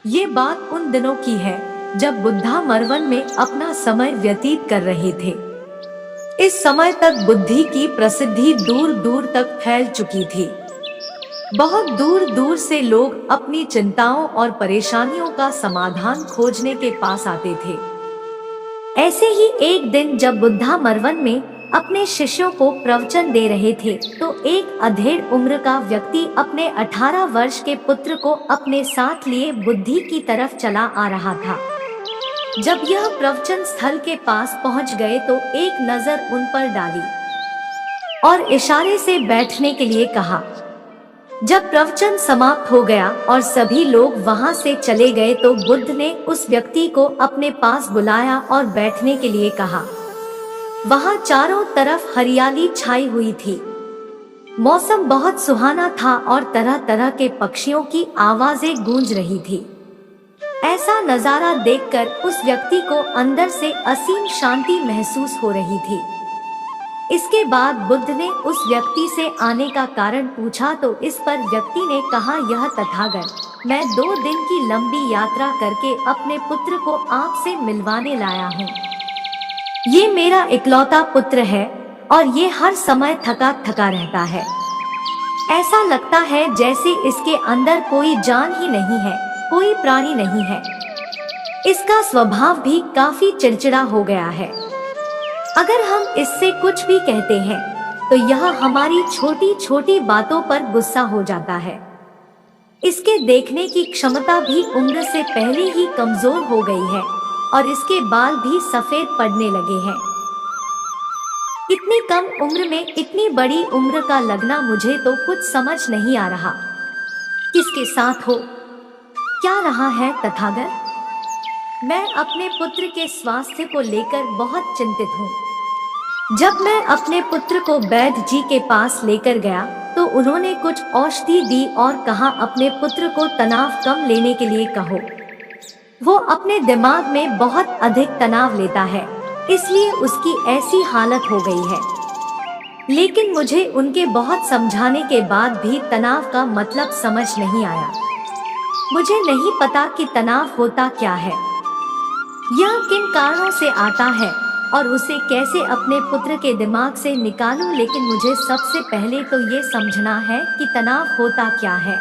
ये बात उन दिनों की है जब बुद्धा मरवन में अपना समय व्यतीत कर रहे थे। इस समय तक बुद्धि की प्रसिद्धि दूर दूर तक फैल चुकी थी। बहुत दूर दूर से लोग अपनी चिंताओं और परेशानियों का समाधान खोजने के पास आते थे। ऐसे ही एक दिन जब बुद्धा मरवन में अपने शिष्यों को प्रवचन दे रहे थे, तो एक अधेड़ उम्र का व्यक्ति अपने 18 वर्ष के पुत्र को अपने साथ लिए बुद्धि की तरफ चला आ रहा था। जब यह प्रवचन स्थल के पास पहुंच गए तो एक नजर उन पर डाली और इशारे से बैठने के लिए कहा। जब प्रवचन समाप्त हो गया और सभी लोग वहां से चले गए तो बुद्ध ने उस व्यक्ति को अपने पास बुलाया और बैठने के लिए कहा। वहां चारों तरफ हरियाली छाई हुई थी। मौसम बहुत सुहाना था और तरह तरह के पक्षियों की आवाजें गूंज रही थी। ऐसा नजारा देखकर उस व्यक्ति को अंदर से असीम शांति महसूस हो रही थी। इसके बाद बुद्ध ने उस व्यक्ति से आने का कारण पूछा तो इस पर व्यक्ति ने कहा, यह तथागत, मैं 2 दिन की लंबी यात्रा करके अपने पुत्र को आपसे मिलवाने लाया हूँ। ये मेरा इकलौता पुत्र है और ये हर समय थका थका रहता है। ऐसा लगता है जैसे इसके अंदर कोई जान ही नहीं है, कोई प्राणी नहीं है। इसका स्वभाव भी काफी चिड़चिड़ा हो गया है। अगर हम इससे कुछ भी कहते हैं तो यह हमारी छोटी छोटी बातों पर गुस्सा हो जाता है। इसके देखने की क्षमता भी उम्र से पहले ही कमजोर हो गई है और इसके बाल भी सफेद पड़ने लगे हैं। इतनी कम उम्र में इतनी बड़ी उम्र का लगना मुझे तो कुछ समझ नहीं आ रहा। किसके साथ हो, क्या रहा है तथागत? मैं अपने पुत्र के स्वास्थ्य को लेकर बहुत चिंतित हूँ। जब मैं अपने पुत्र को वैद्य जी के पास लेकर गया तो उन्होंने कुछ औषधि दी और कहा, अपने पुत्र को तनाव कम लेने के लिए कहो। वो अपने दिमाग में बहुत अधिक तनाव लेता है, इसलिए उसकी ऐसी हालत हो गई है। लेकिन मुझे उनके बहुत समझाने के बाद भी तनाव का मतलब समझ नहीं आया। मुझे नहीं पता कि तनाव होता क्या है, यह किन कारणों से आता है और उसे कैसे अपने पुत्र के दिमाग से निकालूं। लेकिन मुझे सबसे पहले तो ये समझना है कि तनाव होता क्या है।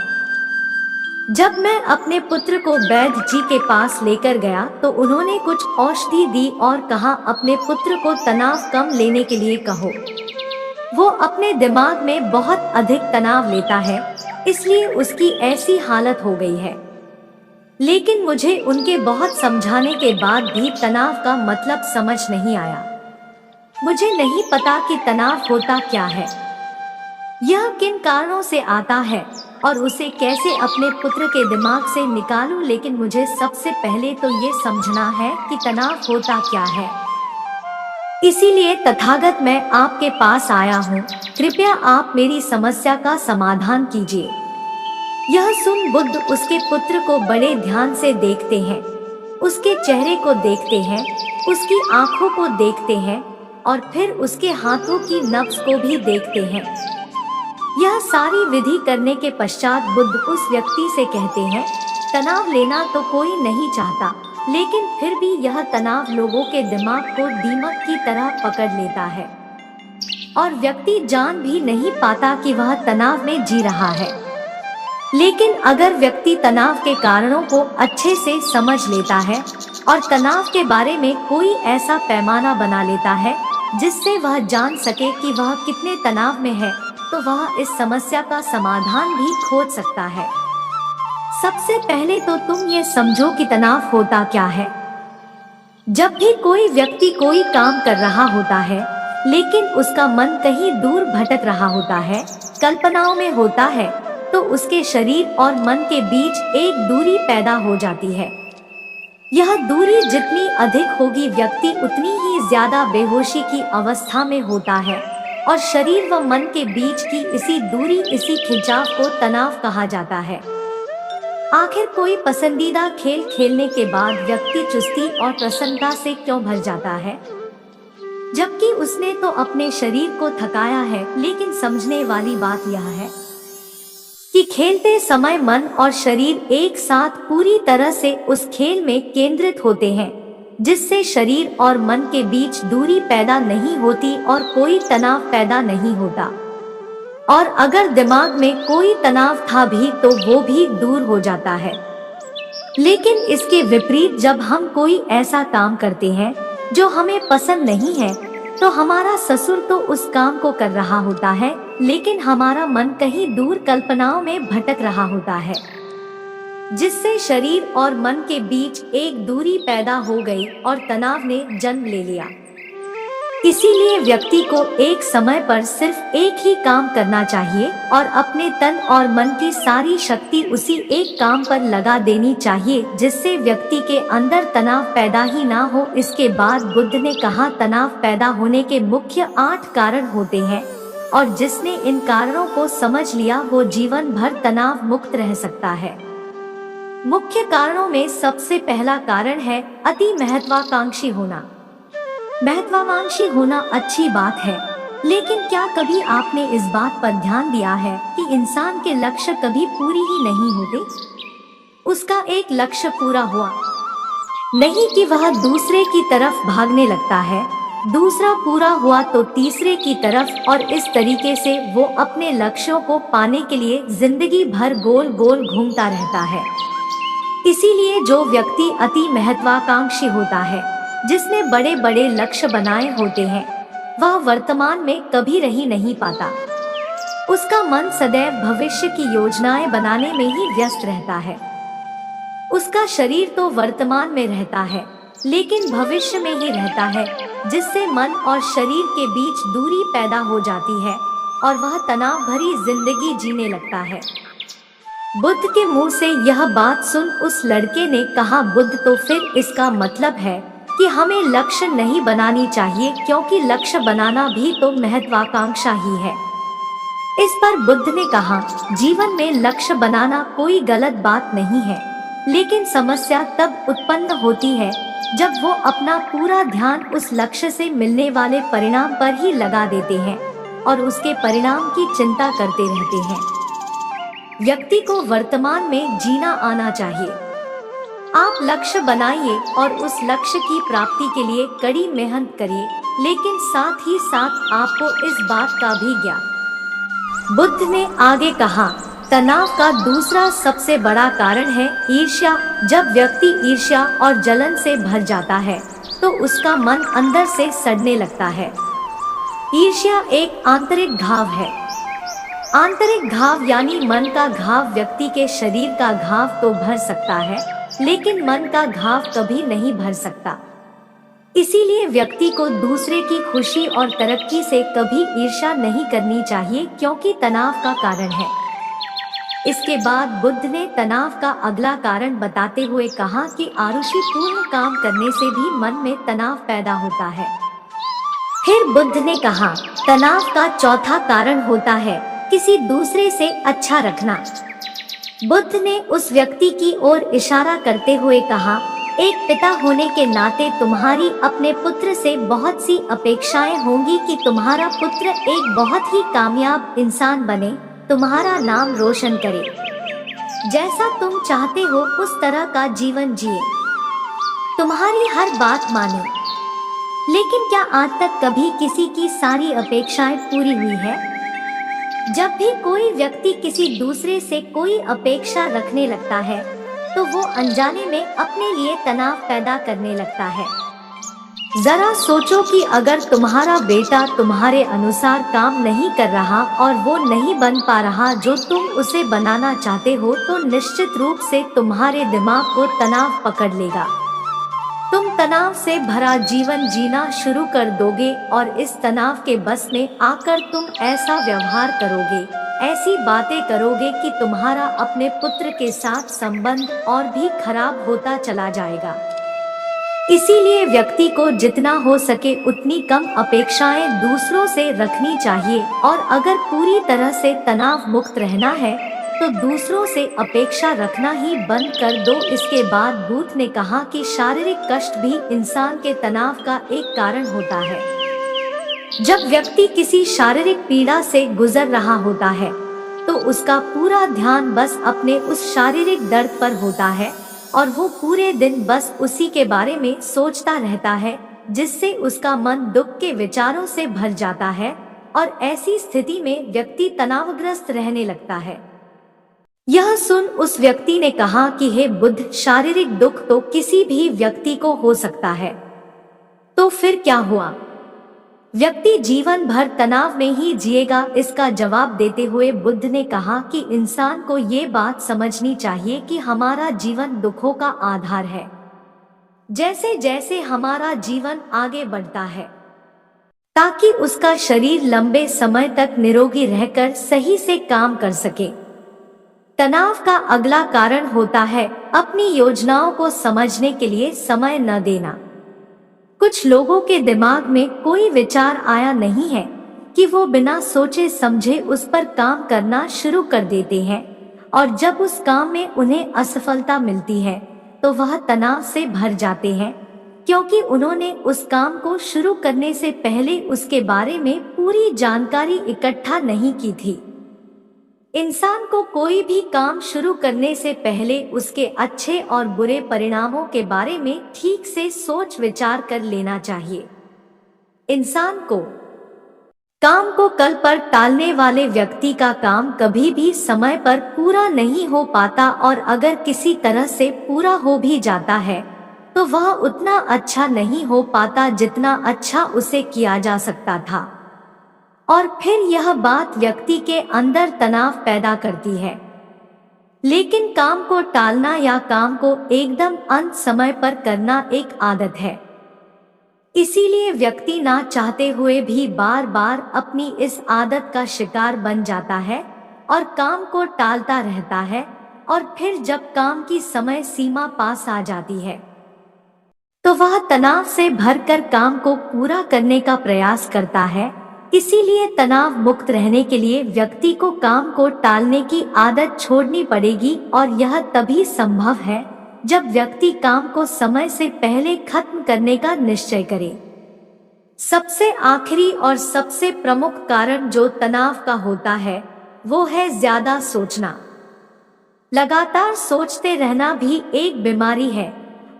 जब मैं अपने पुत्र को वैद्य जी के पास लेकर गया तो उन्होंने कुछ औषधि दी और कहा, अपने पुत्र को तनाव कम लेने के लिए कहो। वो अपने दिमाग में बहुत अधिक तनाव लेता है, इसलिए उसकी ऐसी हालत हो गई है। लेकिन मुझे उनके बहुत समझाने के बाद भी तनाव का मतलब समझ नहीं आया। मुझे नहीं पता कि तनाव होता क्या है, यह किन कारणों से आता है और उसे कैसे अपने पुत्र के दिमाग से निकालूं। लेकिन मुझे सबसे पहले तो ये समझना है कि तनाव होता क्या है। इसीलिए तथागत मैं आपके पास आया हूँ, कृपया आप मेरी समस्या का समाधान कीजिए। यह सुन बुद्ध उसके पुत्र को बड़े ध्यान से देखते हैं, उसके चेहरे को देखते हैं, उसकी आंखों को देखते हैं और फिर उसके हाथों की नब्ज को भी देखते हैं। यह सारी विधि करने के पश्चात बुद्ध उस व्यक्ति से कहते हैं, तनाव लेना तो कोई नहीं चाहता, लेकिन फिर भी यह तनाव लोगों के दिमाग को दीमक की तरह पकड़ लेता है और व्यक्ति जान भी नहीं पाता कि वह तनाव में जी रहा है। लेकिन अगर व्यक्ति तनाव के कारणों को अच्छे से समझ लेता है और तनाव के बारे में कोई ऐसा पैमाना बना लेता है जिससे वह जान सके कि वह कितने तनाव में है, तो वह इस समस्या का समाधान भी खोज सकता है। सबसे पहले तो तुम ये समझो कि तनाव होता क्या है। जब भी कोई व्यक्ति कोई काम कर रहा होता है लेकिन उसका मन कहीं दूर भटक रहा होता है, कल्पनाओं में होता है, तो उसके शरीर और मन के बीच एक दूरी पैदा हो जाती है। यह दूरी जितनी अधिक होगी, व्यक्ति उतनी ही ज्यादा बेहोशी की अवस्था में होता है और शरीर व मन के बीच की इसी दूरी, इसी खिंचाव को तनाव कहा जाता है। आखिर कोई पसंदीदा खेल खेलने के बाद व्यक्ति चुस्ती और प्रसन्नता से क्यों भर जाता है, जबकि उसने तो अपने शरीर को थकाया है। लेकिन समझने वाली बात यह है कि खेलते समय मन और शरीर एक साथ पूरी तरह से उस खेल में केंद्रित होते हैं, जिससे शरीर और मन के बीच दूरी पैदा नहीं होती और कोई तनाव पैदा नहीं होता। और अगर दिमाग में कोई तनाव था भी तो वो भी दूर हो जाता है। लेकिन इसके विपरीत जब हम कोई ऐसा काम करते हैं जो हमें पसंद नहीं है, तो हमारा ससुर तो उस काम को कर रहा होता है, लेकिन हमारा मन कहीं दूर कल्पनाओं में भटक रहा होता है, जिससे शरीर और मन के बीच एक दूरी पैदा हो गई और तनाव ने जन्म ले लिया। इसीलिए व्यक्ति को एक समय पर सिर्फ एक ही काम करना चाहिए और अपने तन और मन की सारी शक्ति उसी एक काम पर लगा देनी चाहिए, जिससे व्यक्ति के अंदर तनाव पैदा ही ना हो। इसके बाद बुद्ध ने कहा, तनाव पैदा होने के मुख्य 8 कारण होते हैं और जिसने इन कारणों को समझ लिया वो जीवन भर तनाव मुक्त रह सकता है। मुख्य कारणों में सबसे पहला कारण है अति महत्वाकांक्षी होना। महत्वाकांक्षी होना अच्छी बात है, लेकिन क्या कभी आपने इस बात पर ध्यान दिया है कि इंसान के लक्ष्य कभी पूरी ही नहीं होते? उसका एक लक्ष्य पूरा हुआ नहीं कि वह दूसरे की तरफ भागने लगता है, दूसरा पूरा हुआ तो तीसरे की तरफ, और इस तरीके से वो अपने लक्ष्यों को पाने के लिए जिंदगी भर गोल गोल घूमता रहता है। इसीलिए जो व्यक्ति अति महत्वाकांक्षी होता है, जिसने बड़े बड़े लक्ष्य बनाए होते हैं, वह वर्तमान में कभी रह नहीं पाता। उसका मन सदैव भविष्य की योजनाएं बनाने में ही व्यस्त रहता है। उसका शरीर तो वर्तमान में रहता है, लेकिन भविष्य में ही रहता है, जिससे मन और शरीर के बीच दूरी पैदा हो जाती है और वह तनाव भरी जिंदगी जीने लगता है। बुद्ध के मुंह से यह बात सुन उस लड़के ने कहा, बुद्ध, तो फिर इसका मतलब है कि हमें लक्ष्य नहीं बनानी चाहिए, क्योंकि लक्ष्य बनाना भी तो महत्वाकांक्षा ही है। इस पर बुद्ध ने कहा, जीवन में लक्ष्य बनाना कोई गलत बात नहीं है, लेकिन समस्या तब उत्पन्न होती है जब वो अपना पूरा ध्यान उस लक्ष्य से मिलने वाले परिणाम पर ही लगा देते हैं और उसके परिणाम की चिंता करते रहते हैं। व्यक्ति को वर्तमान में जीना आना चाहिए। आप लक्ष्य बनाइए और उस लक्ष्य की प्राप्ति के लिए कड़ी मेहनत करिए, लेकिन साथ ही साथ आपको इस बात का भी ज्ञान। बुद्ध ने आगे कहा, तनाव का दूसरा सबसे बड़ा कारण है ईर्ष्या। जब व्यक्ति ईर्ष्या और जलन से भर जाता है तो उसका मन अंदर से सड़ने लगता है। ईर्ष्या एक आंतरिक घाव है। आंतरिक घाव यानी मन का घाव व्यक्ति के शरीर का घाव तो भर सकता है, लेकिन मन का घाव कभी नहीं भर सकता। इसीलिए व्यक्ति को दूसरे की खुशी और तरक्की से कभी ईर्ष्या नहीं करनी चाहिए, क्योंकि तनाव का कारण है। इसके बाद बुद्ध ने तनाव का अगला कारण बताते हुए कहा कि आरुषिपूर्ण काम करने से भी मन में तनाव पैदा होता है। फिर बुद्ध ने कहा, तनाव का चौथा कारण होता है किसी दूसरे से अच्छा रखना। बुद्ध ने उस व्यक्ति की ओर इशारा करते हुए कहा, एक पिता होने के नाते तुम्हारी अपने पुत्र से बहुत सी अपेक्षाएं होंगी कि तुम्हारा पुत्र एक बहुत ही कामयाब इंसान बने, तुम्हारा नाम रोशन करे, जैसा तुम चाहते हो उस तरह का जीवन जिए, तुम्हारी हर बात माने। लेकिन क्या आज तक कभी किसी की सारी अपेक्षाएं पूरी हुई है? जब भी कोई व्यक्ति किसी दूसरे से कोई अपेक्षा रखने लगता है तो वो अनजाने में अपने लिए तनाव पैदा करने लगता है। जरा सोचो कि अगर तुम्हारा बेटा तुम्हारे अनुसार काम नहीं कर रहा और वो नहीं बन पा रहा जो तुम उसे बनाना चाहते हो, तो निश्चित रूप से तुम्हारे दिमाग को तनाव पकड़ लेगा। तुम तनाव से भरा जीवन जीना शुरू कर दोगे और इस तनाव के बस में आकर तुम ऐसा व्यवहार करोगे, ऐसी बातें करोगे कि तुम्हारा अपने पुत्र के साथ संबंध और भी खराब होता चला जाएगा। इसीलिए व्यक्ति को जितना हो सके उतनी कम अपेक्षाएं दूसरों से रखनी चाहिए, और अगर पूरी तरह से तनाव मुक्त रहना है तो दूसरों से अपेक्षा रखना ही बंद कर दो। इसके बाद बुद्ध ने कहा कि शारीरिक कष्ट भी इंसान के तनाव का एक कारण होता है। जब व्यक्ति किसी शारीरिक पीड़ा से गुजर रहा होता है तो उसका पूरा ध्यान बस अपने उस शारीरिक दर्द पर होता है और वो पूरे दिन बस उसी के बारे में सोचता रहता है, जिससे उसका मन दुख के विचारों से भर जाता है और ऐसी स्थिति में व्यक्ति तनावग्रस्त रहने लगता है। यह सुन उस व्यक्ति ने कहा कि हे बुद्ध, शारीरिक दुख तो किसी भी व्यक्ति को हो सकता है, तो फिर क्या हुआ? व्यक्ति जीवन भर तनाव में ही जिएगा? इसका जवाब देते हुए बुद्ध ने कहा कि इंसान को ये बात समझनी चाहिए कि हमारा जीवन दुखों का आधार है। जैसे जैसे हमारा जीवन आगे बढ़ता है, ताकि उसका शरीर लंबे समय तक निरोगी रहकर सही से काम कर सके। तनाव का अगला कारण होता है अपनी योजनाओं को समझने के लिए समय न देना। कुछ लोगों के दिमाग में कोई विचार आया नहीं है कि वो बिना सोचे समझे उस पर काम करना शुरू कर देते हैं, और जब उस काम में उन्हें असफलता मिलती है तो वह तनाव से भर जाते हैं, क्योंकि उन्होंने उस काम को शुरू करने से पहले उसके बारे में पूरी जानकारी इकट्ठा नहीं की थी। इंसान को कोई भी काम शुरू करने से पहले उसके अच्छे और बुरे परिणामों के बारे में ठीक से सोच विचार कर लेना चाहिए। इंसान को काम को कल पर टालने वाले व्यक्ति का काम कभी भी समय पर पूरा नहीं हो पाता, और अगर किसी तरह से पूरा हो भी जाता है तो वह उतना अच्छा नहीं हो पाता जितना अच्छा उसे किया जा सकता था, और फिर यह बात व्यक्ति के अंदर तनाव पैदा करती है। लेकिन काम को टालना या काम को एकदम अंत समय पर करना एक आदत है, इसीलिए व्यक्ति ना चाहते हुए भी बार बार अपनी इस आदत का शिकार बन जाता है और काम को टालता रहता है, और फिर जब काम की समय सीमा पास आ जाती है तो वह तनाव से भरकर काम को पूरा करने का प्रयास करता है। इसीलिए तनाव मुक्त रहने के लिए व्यक्ति को काम को टालने की आदत छोड़नी पड़ेगी, और यह तभी संभव है जब व्यक्ति काम को समय से पहले खत्म करने का निश्चय करे। सबसे आखिरी और सबसे प्रमुख कारण जो तनाव का होता है वो है ज्यादा सोचना। लगातार सोचते रहना भी एक बीमारी है,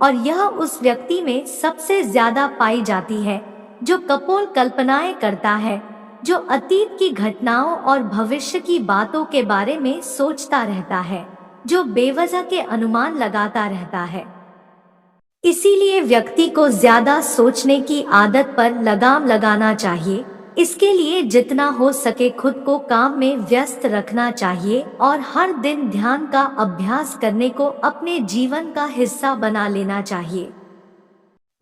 और यह उस व्यक्ति में सबसे ज्यादा पाई जाती है जो कपोल कल्पनाएं करता है, जो अतीत की घटनाओं और भविष्य की बातों के बारे में सोचता रहता है, जो बेवजह के अनुमान लगाता रहता है। इसीलिए व्यक्ति को ज्यादा सोचने की आदत पर लगाम लगाना चाहिए। इसके लिए जितना हो सके खुद को काम में व्यस्त रखना चाहिए, और हर दिन ध्यान का अभ्यास करने को अपने जीवन का हिस्सा बना लेना चाहिए।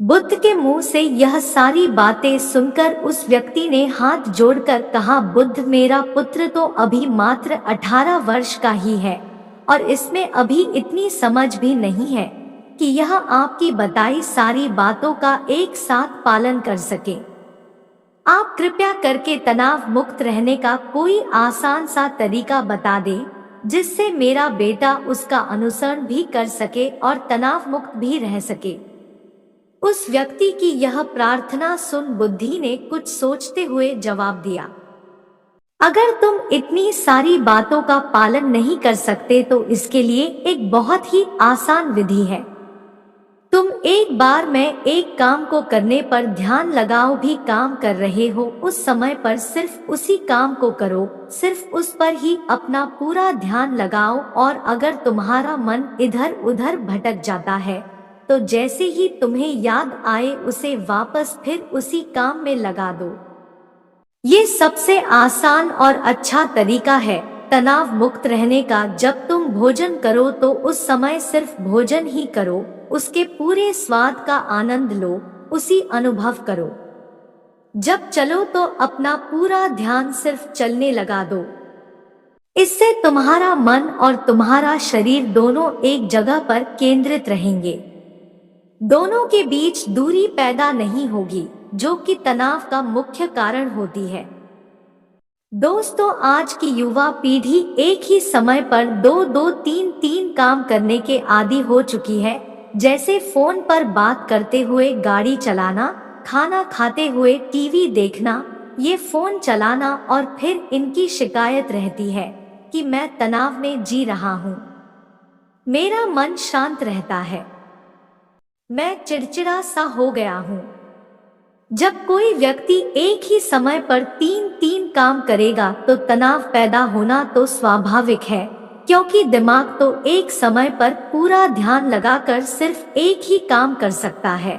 बुद्ध के मुंह से यह सारी बातें सुनकर उस व्यक्ति ने हाथ जोड़कर कहा, बुद्ध, मेरा पुत्र तो अभी मात्र 18 वर्ष का ही है और इसमें अभी इतनी समझ भी नहीं है कि यह आपकी बताई सारी बातों का एक साथ पालन कर सके। आप कृपया करके तनाव मुक्त रहने का कोई आसान सा तरीका बता दें, जिससे मेरा बेटा उसका अनुसरण भी कर सके और तनाव मुक्त भी रह सके। उस व्यक्ति की यह प्रार्थना सुन बुद्धि ने कुछ सोचते हुए जवाब दिया, अगर तुम इतनी सारी बातों का पालन नहीं कर सकते तो इसके लिए एक बहुत ही आसान विधि है। तुम एक बार में एक काम को करने पर ध्यान लगाओ, भी काम कर रहे हो उस समय पर सिर्फ उसी काम को करो, सिर्फ उस पर ही अपना पूरा ध्यान लगाओ, और अगर तुम्हारा मन इधर उधर भटक जाता है तो जैसे ही तुम्हें याद आए उसे वापस फिर उसी काम में लगा दो। ये सबसे आसान और अच्छा तरीका है तनाव मुक्त रहने का। जब तुम भोजन करो तो उस समय सिर्फ भोजन ही करो, उसके पूरे स्वाद का आनंद लो, उसी अनुभव करो। जब चलो तो अपना पूरा ध्यान सिर्फ चलने लगा दो। इससे तुम्हारा मन और तुम्हारा शरीर दोनों एक जगह पर केंद्रित रहेंगे, दोनों के बीच दूरी पैदा नहीं होगी, जो कि तनाव का मुख्य कारण होती है। दोस्तों, आज की युवा पीढ़ी एक ही समय पर दो तीन काम करने के आदी हो चुकी है, जैसे फोन पर बात करते हुए गाड़ी चलाना, खाना खाते हुए टीवी देखना, ये फोन चलाना, और फिर इनकी शिकायत रहती है कि मैं तनाव में जी रहा हूँ। मेरा मन शांत रहता है। मैं चिड़चिड़ा सा हो गया हूँ। जब कोई व्यक्ति एक ही समय पर तीन तीन काम करेगा तो तनाव पैदा होना तो स्वाभाविक है, क्योंकि दिमाग तो एक समय पर पूरा ध्यान लगाकर सिर्फ एक ही काम कर सकता है।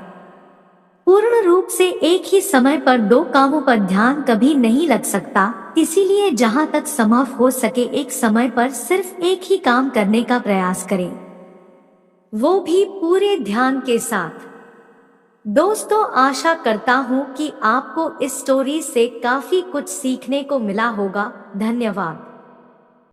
पूर्ण रूप से एक ही समय पर दो कामों पर ध्यान कभी नहीं लग सकता, इसीलिए जहां तक संभव हो सके एक समय पर सिर्फ एक ही काम करने का प्रयास करें, वो भी पूरे ध्यान के साथ। दोस्तों, आशा करता हूँ कि आपको इस स्टोरी से काफी कुछ सीखने को मिला होगा। धन्यवाद।